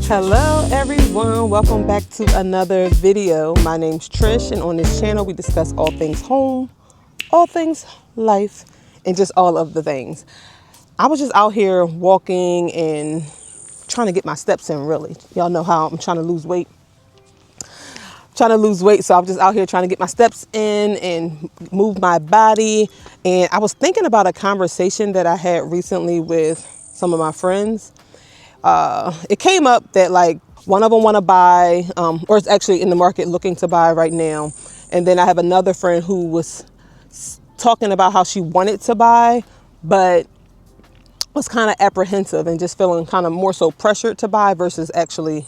Hello everyone, welcome back to another video. My name's Trish, and on this channel we discuss all things home, all things life, and just all of the things. I was just out here walking and trying to get my steps in, really. Y'all know how I'm trying to lose weight. So I'm just out here trying to get my steps in and move my body. And I was thinking about a conversation that I had recently with some of my friends. It came up that like one of them want to buy, or it's actually in the market looking to buy right now. And then I have another friend who was talking about how she wanted to buy, but was kind of apprehensive and just feeling kind of more so pressured to buy versus actually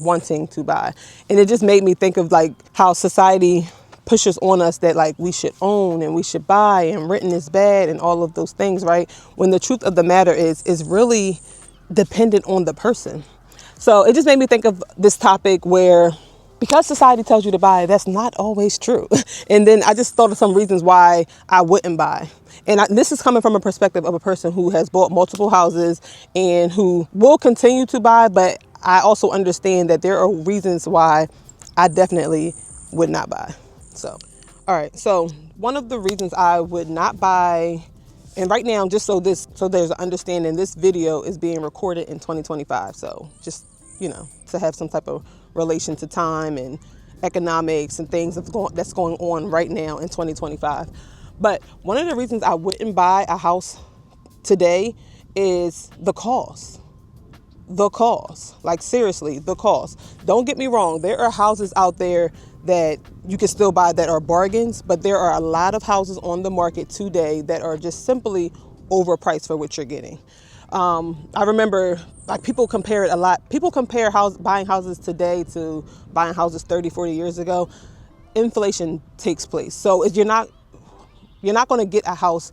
wanting to buy. And it just made me think of like how society pushes on us that like we should own and we should buy and renting is bad and all of those things, right? When the truth of the matter is really dependent on the person. So it just made me think of this topic where because society tells you to buy, that's not always true. And then I just thought of some reasons why I wouldn't buy. And this is coming from a perspective of a person who has bought multiple houses and who will continue to buy. But I also understand that there are reasons why I definitely would not buy. So, all right. So one of the reasons I would not buy, and right now, just so there's an understanding, this video is being recorded in 2025. So just, to have some type of relation to time and economics and things that's going on right now in 2025. But one of the reasons I wouldn't buy a house today is the cost. Like seriously, the cost. Don't get me wrong. There are houses out there that you can still buy that are bargains, but there are a lot of houses on the market today that are just simply overpriced for what you're getting. I remember like people compare it a lot. People compare buying houses today to buying houses 30, 40 years ago. Inflation takes place. So you're not going to get a house.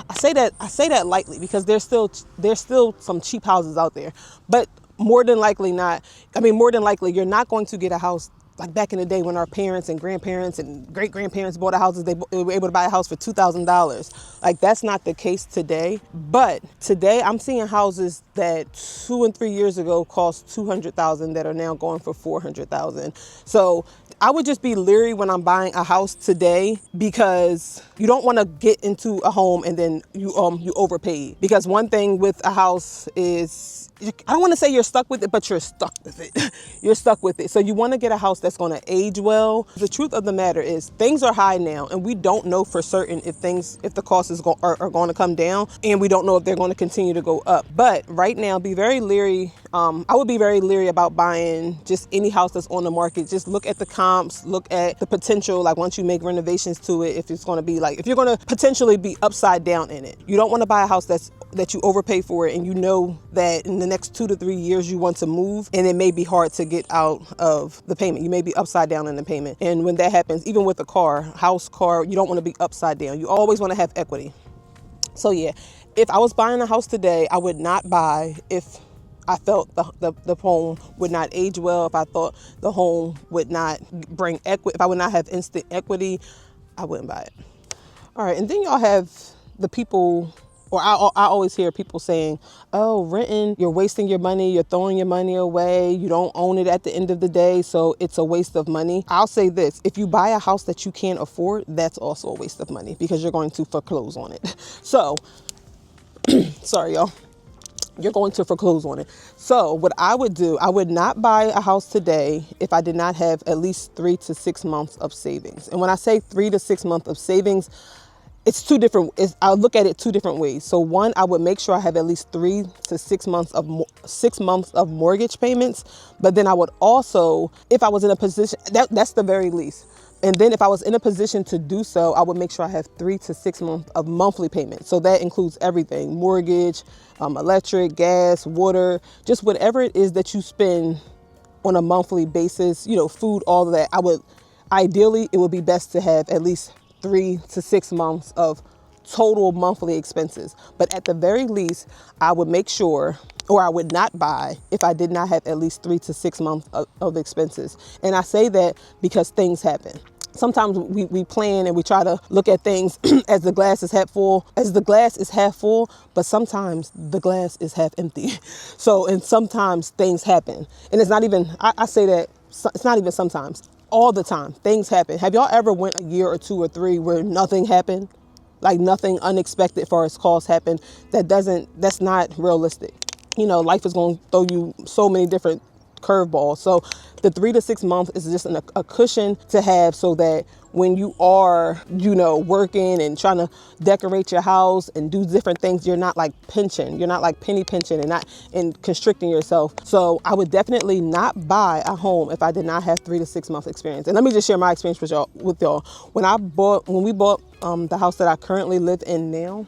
I say that lightly because there's still some cheap houses out there, but more than likely you're not going to get a house like back in the day when our parents and grandparents and great grandparents bought houses. They were able to buy a house for $2,000. Like that's not the case today. But today I'm seeing houses that 2 and 3 years ago cost $200,000 that are now going for $400,000. So I would just be leery when I'm buying a house today because you don't want to get into a home and then you overpaid. Because one thing with a house is, I don't want to say you're stuck with it, but you're stuck with it. You're stuck with it. So you want to get a house that's going to age well. The truth of the matter is things are high now, and we don't know for certain if the costs are going to come down, and we don't know if they're going to continue to go up. But right now, be very leery. I would be very leery about buying just any house that's on the market. Just look at the comps, look at the potential. Like once you make renovations to it, if you're going to potentially be upside down in it. You don't want to buy a house that you overpay for it, and you know that in the next 2 to 3 years you want to move, and it may be hard to get out of the payment. You may be upside down in the payment. And when that happens, even with a car, you don't want to be upside down. You always want to have equity. So yeah, if I was buying a house today, I would not buy if I felt the home would not age well, if I thought the home would not bring equity, if I would not have instant equity, I wouldn't buy it. All right, and then y'all have the people, or I always hear people saying, oh, renting, you're wasting your money, you're throwing your money away, you don't own it at the end of the day, so it's a waste of money. I'll say this, if you buy a house that you can't afford, that's also a waste of money because you're going to foreclose on it. So, sorry, y'all. You're going to foreclose on it. So what I would do, I would not buy a house today if I did not have at least 3 to 6 months of savings. And when I say 3 to 6 months of savings, I'll look at it 2 different ways. So one, I would make sure I have at least 3 to 6 months of mortgage payments. But then I would also, if I was in a position, that's the very least. And then if I was in a position to do so, I would make sure I have 3 to 6 months of monthly payments. So that includes everything: mortgage, electric, gas, water, just whatever it is that you spend on a monthly basis, food, all of that. Ideally, it would be best to have at least 3 to 6 months of total monthly expenses. But at the very least, I would make sure, or I would not buy if I did not have at least 3 to 6 months of expenses. And I say that because things happen. Sometimes we plan and we try to look at things as the glass is half full, but sometimes the glass is half empty. So, and sometimes things happen. And it's not even, I say that it's not even sometimes, all the time things happen. Have y'all ever went a year or two or three where nothing happened? Like nothing unexpected for its cause happened? That's not realistic. Life is going to throw you so many different curveball. So the 3 to 6 months is just a cushion to have so that when you are, working and trying to decorate your house and do different things, you're not like pinching, you're not like penny pinching and not and constricting yourself. So I would definitely not buy a home if I did not have 3 to 6 months experience. And let me just share my experience with y'all. When we bought the house that I currently live in now.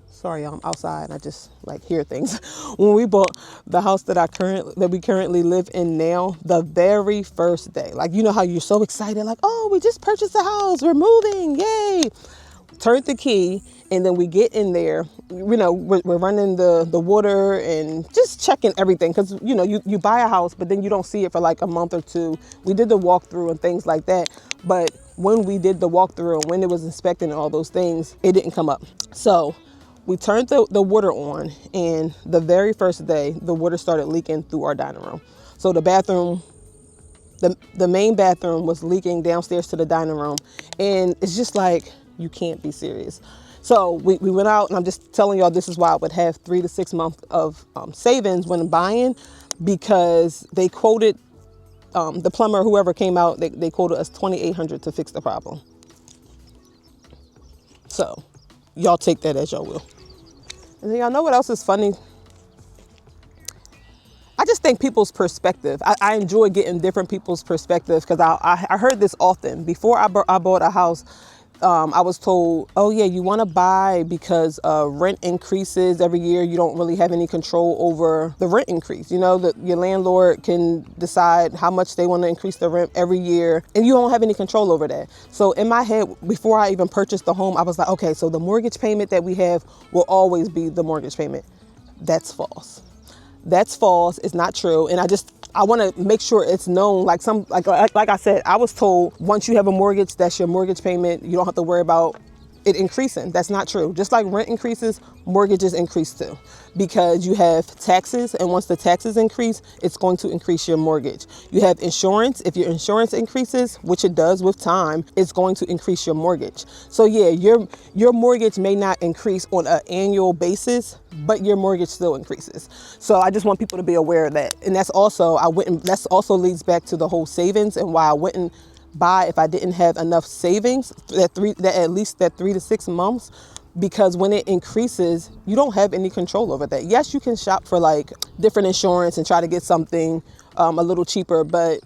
Sorry, I'm outside. I just hear things. When we bought the house that we currently live in now, the very first day, how you're so excited, oh, we just purchased a house, we're moving, yay! Turned the key, and then we get in there. We're running the water and just checking everything because you buy a house, but then you don't see it for a month or two. We did the walkthrough and things like that, but when we did the walkthrough and when it was inspecting and all those things, it didn't come up. So we turned the water on, and the very first day, the water started leaking through our dining room. So the bathroom, the main bathroom was leaking downstairs to the dining room. And it's just you can't be serious. So we went out, and I'm just telling y'all, this is why I would have 3 to 6 months of savings when buying, because they quoted, the plumber, whoever came out, they quoted us $2,800 to fix the problem. So y'all take that as y'all will. And then y'all know what else is funny? I just think people's perspective. I enjoy getting different people's perspectives because I heard this often. Before I bought a house, I was told, oh yeah, you want to buy because rent increases every year. You don't really have any control over the rent increase. That your landlord can decide how much they want to increase the rent every year, and you don't have any control over that. So in my head, before I even purchased the home, I was like, okay, so the mortgage payment that we have will always be the mortgage payment. That's false. That's false. It's not true. And I want to make sure it's known. Like I said, I was told once you have a mortgage, that's your mortgage payment. You don't have to worry about it increasing. That's not true. Just like rent increases, mortgages increase too, because you have taxes. And once the taxes increase, it's going to increase your mortgage. You have insurance. If your insurance increases, which it does with time, it's going to increase your mortgage. So yeah, your mortgage may not increase on an annual basis, but your mortgage still increases. So I just want people to be aware of that. And that's also leads back to the whole savings and why I wouldn't buy if I didn't have enough savings that at least 3 to 6 months, because when it increases, you don't have any control over that. Yes, you can shop for different insurance and try to get something a little cheaper, but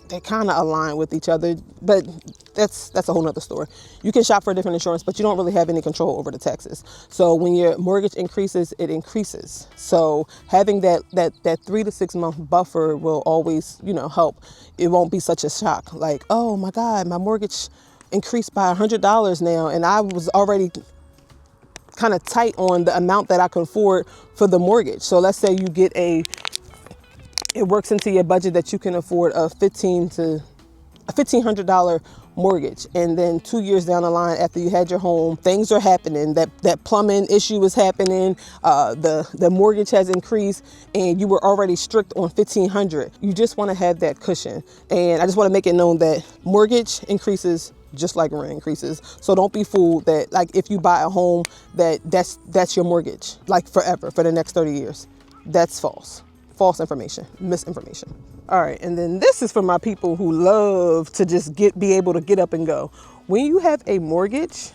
they kind of align with each other. But that's a whole nother story. You can shop for different insurance, but you don't really have any control over the taxes. So when your mortgage increases, it increases. So having that 3 to 6 month buffer will always, help. It won't be such a shock. Oh my God, my mortgage increased by $100 now, and I was already kind of tight on the amount that I could afford for the mortgage. So let's say you get it works into your budget that you can afford a $1,500 mortgage, and then 2 years down the line after you had your home, things are happening, that plumbing issue is happening, the mortgage has increased, and you were already strict on $1,500. You just want to have that cushion. And I just want to make it known that mortgage increases just like rent increases. So don't be fooled that if you buy a home that's your mortgage forever for the next 30 years. That's false information, misinformation. All right, and then this is for my people who love to just be able to get up and go. When you have a mortgage,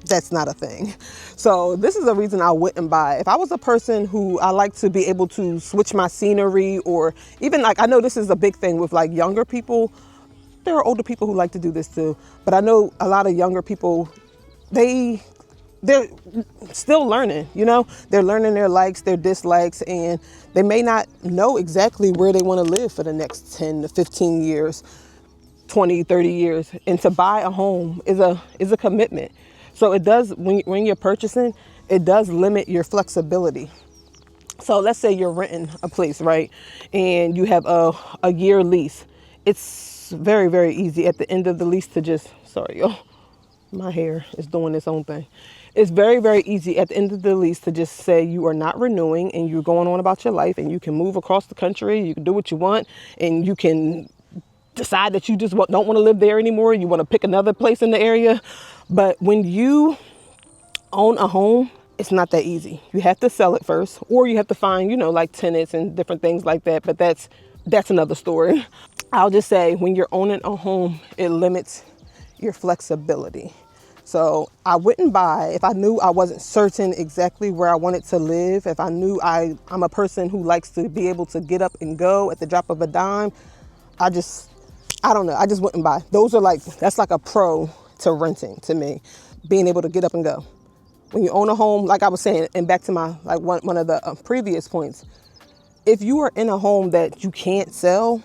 that's not a thing. So this is a reason I wouldn't buy. If I was a person who I like to be able to switch my scenery, or even I know this is a big thing with younger people. There are older people who like to do this too, but I know a lot of younger people, they're still learning, they're learning their likes, their dislikes, and they may not know exactly where they want to live for the next 10 to 15 years, 20, 30 years. And to buy a home is a commitment. So it does, when you're purchasing, it does limit your flexibility. So let's say you're renting a place, right? And you have a year lease, It's very, very easy at the end of the lease to just, sorry, y'all, my hair is doing its own thing. It's very, very easy at the end of the lease to just say you are not renewing and you're going on about your life, and you can move across the country, you can do what you want, and you can decide that you just don't want to live there anymore. You want to pick another place in the area. But when you own a home, it's not that easy. You have to sell it first, or you have to find, like tenants and different things like that. But that's another story. I'll just say when you're owning a home, it limits your flexibility. So I wouldn't buy if I knew I wasn't certain exactly where I wanted to live. If I knew I'm a person who likes to be able to get up and go at the drop of a dime, I don't know. I just wouldn't buy. That's like a pro to renting to me, being able to get up and go. When you own a home, like I was saying, and back to my one of the previous points, if you are in a home that you can't sell,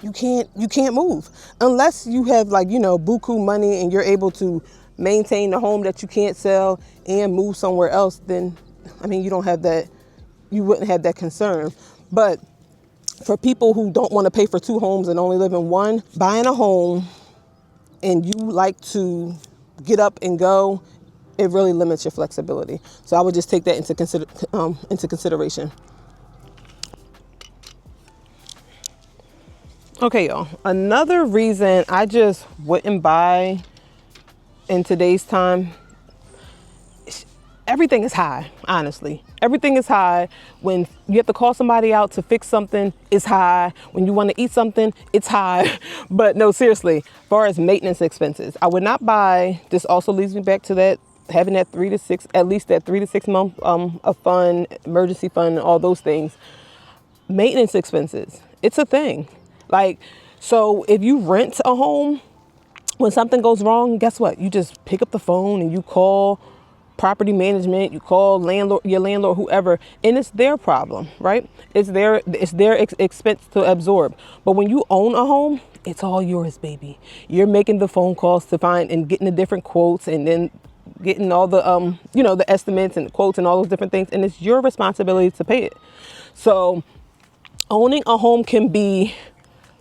you can't move unless you have buku money and you're able to maintain the home that you can't sell and move somewhere else. Then, you don't have that. You wouldn't have that concern. But for people who don't want to pay for two homes and only live in one, buying a home and you like to get up and go, it really limits your flexibility. So I would just take that into consideration. Okay, y'all. Another reason I just wouldn't buy in today's time, everything is high, honestly. Everything is high. When you have to call somebody out to fix something, it's high. When you want to eat something, it's high. But no, seriously, as far as maintenance expenses, I would not buy. This also leads me back to that, having that 3 to 6, at least that 3 to 6 month of fund, emergency fund, all those things. Maintenance expenses, it's a thing. So if you rent a home, when something goes wrong, guess what? You just pick up the phone and you call property management, you call your landlord, whoever, and it's their problem, right? It's their expense to absorb. But when you own a home, it's all yours, baby. You're making the phone calls to find and getting the different quotes, and then getting all the the estimates and the quotes and all those different things, and it's your responsibility to pay it. So owning a home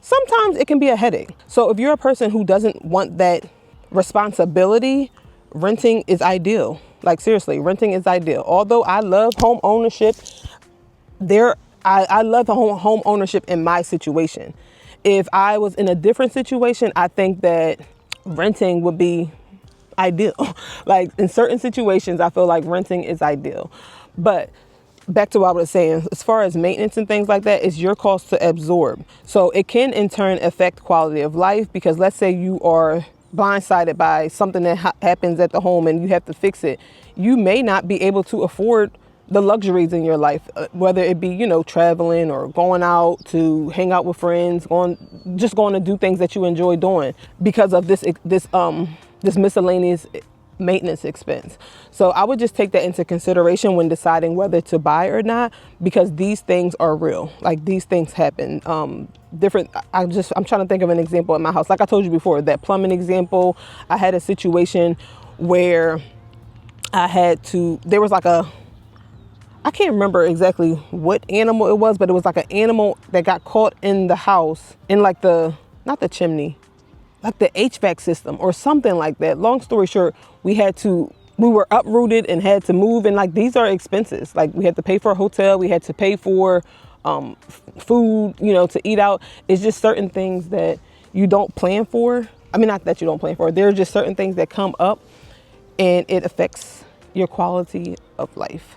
sometimes it can be a headache. So if you're a person who doesn't want that responsibility, renting is ideal. Seriously, renting is ideal. Although I love home ownership, I love the home ownership in my situation. If I was in a different situation, I think that renting would be ideal. In certain situations, I feel like renting is ideal. But back to what I was saying, as far as maintenance and things like that, it's your cost to absorb. So it can in turn affect quality of life, because let's say you are blindsided by something that happens at the home and you have to fix it. You may not be able to afford the luxuries in your life, whether it be, traveling or going out to hang out with friends, going to do things that you enjoy doing because of this miscellaneous maintenance expense. So I would just take that into consideration when deciding whether to buy or not, because these things are real. These things happen. I'm trying to think of an example at my house. Like I told you before, that plumbing example, I had a situation where there was I can't remember exactly what animal it was, but it was an animal that got caught in the house in not the chimney, the HVAC system or something like that. Long story short, we were uprooted and had to move. And these are expenses. We had to pay for a hotel. We had to pay for food, to eat out. It's just certain things that you don't plan for. Not that you don't plan for. There are just certain things that come up and it affects your quality of life.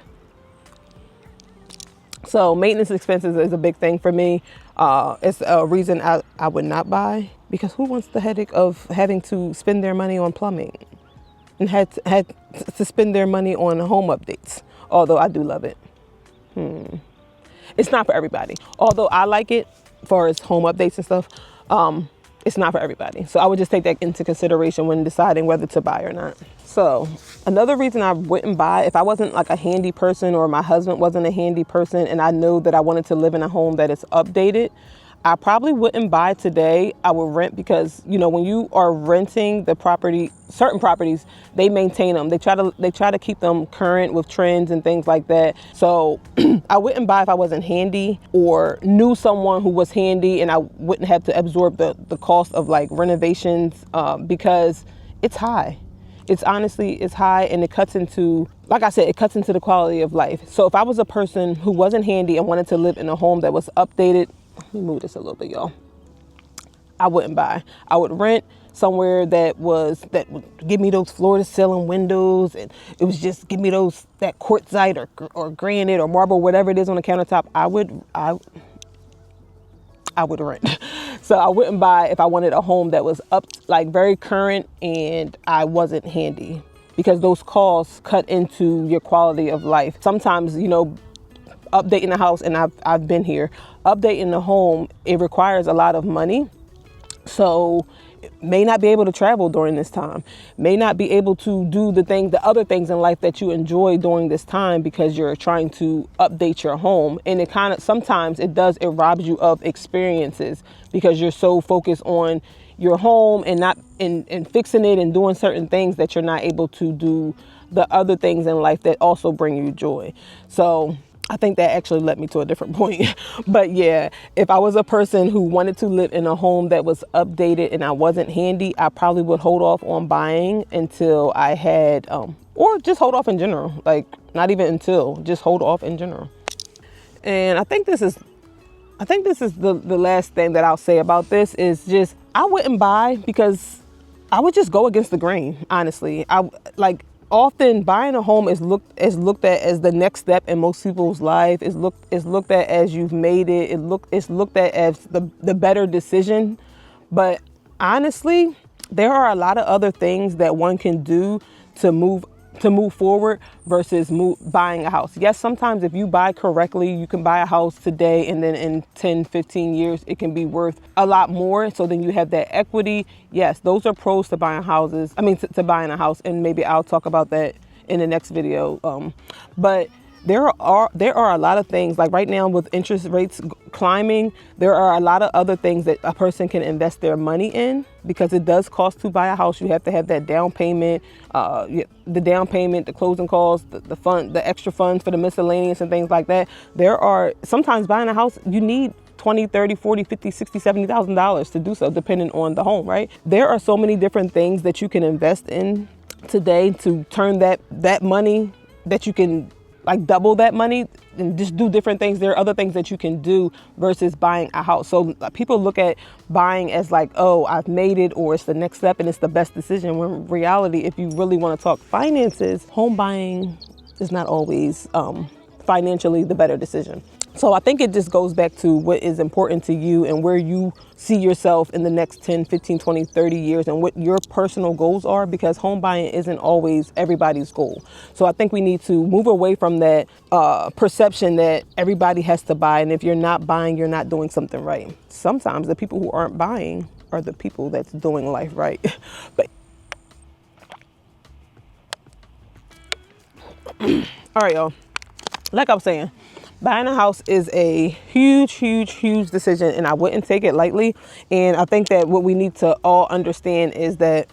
So maintenance expenses is a big thing for me. It's a reason I would not buy, because who wants the headache of having to spend their money on plumbing and had to spend their money on home updates? Although I do love it. It's not for everybody. Although I like it as far as home updates and stuff, it's not for everybody. So I would just take that into consideration when deciding whether to buy or not. So another reason I wouldn't buy, if I wasn't a handy person or my husband wasn't a handy person and I know that I wanted to live in a home that is updated, I probably wouldn't buy today. I would rent because, when you are renting the property, certain properties, they maintain them. They try to keep them current with trends and things like that. So I wouldn't buy if I wasn't handy or knew someone who was handy, and I wouldn't have to absorb the cost of like renovations, because it's high. It's high, and it cuts into, like I said, it cuts into the quality of life. So if I was a person who wasn't handy and wanted to live in a home that was updated, let me move this a little bit, y'all. I wouldn't buy. I would rent somewhere that would give me those floor to ceiling windows, and it was just give me that quartzite or granite or marble, whatever it is on the countertop. I would rent. So I wouldn't buy if I wanted a home that was up, like very current, and I wasn't handy, because those costs cut into your quality of life. Sometimes, updating the house, and I've been here, updating the home, it requires a lot of money. So may not be able to travel during this time, may not be able to do the other things in life that you enjoy during this time, because you're trying to update your home. And sometimes it robs you of experiences, because you're so focused on your home and not in fixing it and doing certain things, that you're not able to do the other things in life that also bring you joy. So I think that actually led me to a different point. But yeah, if I was a person who wanted to live in a home that was updated and I wasn't handy, I probably would hold off on buying until I had, or just hold off in general. Like, not even until, just hold off in general. And I think this is the last thing that I'll say about this is just, I wouldn't buy because I would just go against the grain, honestly. Often buying a home is looked at as the next step in most people's life. Is looked at as you've made it. It's looked at as the better decision. But honestly, there are a lot of other things that one can do to move forward versus buying a house. Yes, sometimes if you buy correctly, you can buy a house today, and then in 10, 15 years, it can be worth a lot more. So then you have that equity. Yes, those are pros to buying houses. To buying a house, and maybe I'll talk about that in the next video. But there are a lot of things, like right now with interest rates climbing, there are a lot of other things that a person can invest their money in, because it does cost to buy a house. You have to have that down payment, the closing costs, the extra funds for the miscellaneous and things like that. Sometimes buying a house, you need $20, $30, $40, $50, $60, $70,000 to do so, depending on the home, right? There are so many different things that you can invest in today to turn that money, that you can like double that money and just do different things. There are other things that you can do versus buying a house. So people look at buying as like, oh, I've made it, or it's the next step and it's the best decision. When in reality, if you really want to talk finances, home buying is not always financially the better decision. So I think it just goes back to what is important to you and where you see yourself in the next 10, 15, 20, 30 years, and what your personal goals are, because home buying isn't always everybody's goal. So I think we need to move away from that perception that everybody has to buy. And if you're not buying, you're not doing something right. Sometimes the people who aren't buying are the people that's doing life right. But all right, y'all. Like I was saying, buying a house is a huge, huge, huge decision, and I wouldn't take it lightly. And I think that what we need to all understand is that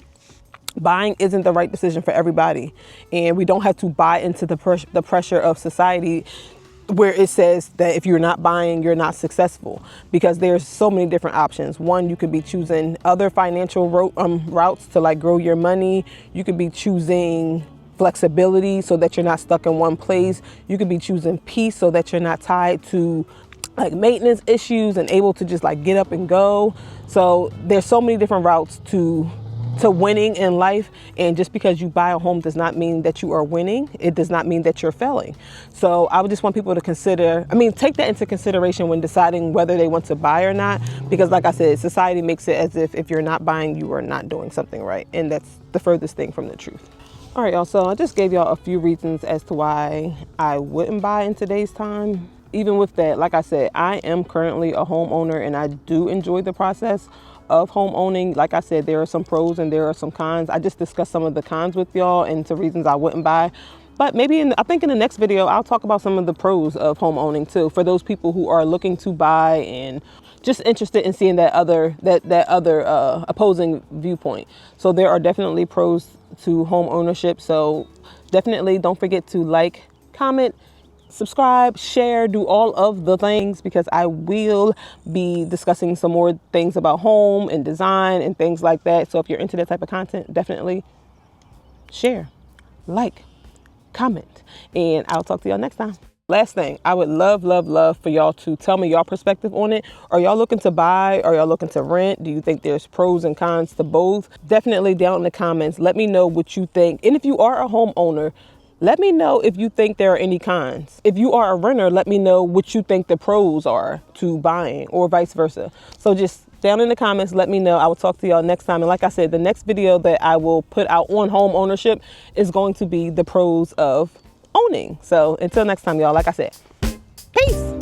buying isn't the right decision for everybody. And we don't have to buy into the pressure of society, where it says that if you're not buying, you're not successful, because there's so many different options. One, you could be choosing other financial routes to like grow your money. You could be choosing flexibility so that you're not stuck in one place. You could be choosing peace so that you're not tied to like maintenance issues and able to just like get up and go. So there's so many different routes to winning in life. And just because you buy a home does not mean that you are winning. It does not mean that you're failing. So I would just want people to take that into consideration when deciding whether they want to buy or not. Because like I said, society makes it as if you're not buying, you are not doing something right. And that's the furthest thing from the truth. All right, y'all, so I just gave y'all a few reasons as to why I wouldn't buy in today's time. Even with that, like I said, I am currently a homeowner, and I do enjoy the process of home owning. Like I said, there are some pros and there are some cons. I just discussed some of the cons with y'all and some reasons I wouldn't buy. But maybe I think in the next video, I'll talk about some of the pros of home owning too, for those people who are looking to buy and just interested in seeing that other opposing viewpoint. So there are definitely pros to home ownership. So definitely don't forget to like, comment, subscribe, share, do all of the things, because I will be discussing some more things about home and design and things like that. So if you're into that type of content, definitely share, like, comment, and I'll talk to y'all next time. Last thing, I would love, love, love for y'all to tell me your perspective on it. Are y'all looking to buy? Are y'all looking to rent? Do you think there's pros and cons to both? Definitely down in the comments, let me know what you think. And if you are a homeowner, let me know if you think there are any cons. If you are a renter, let me know what you think the pros are to buying, or vice versa. So just down in the comments, let me know. I will talk to y'all next time. And like I said, the next video that I will put out on home ownership is going to be the pros of owning. So until next time, y'all, like I said, peace.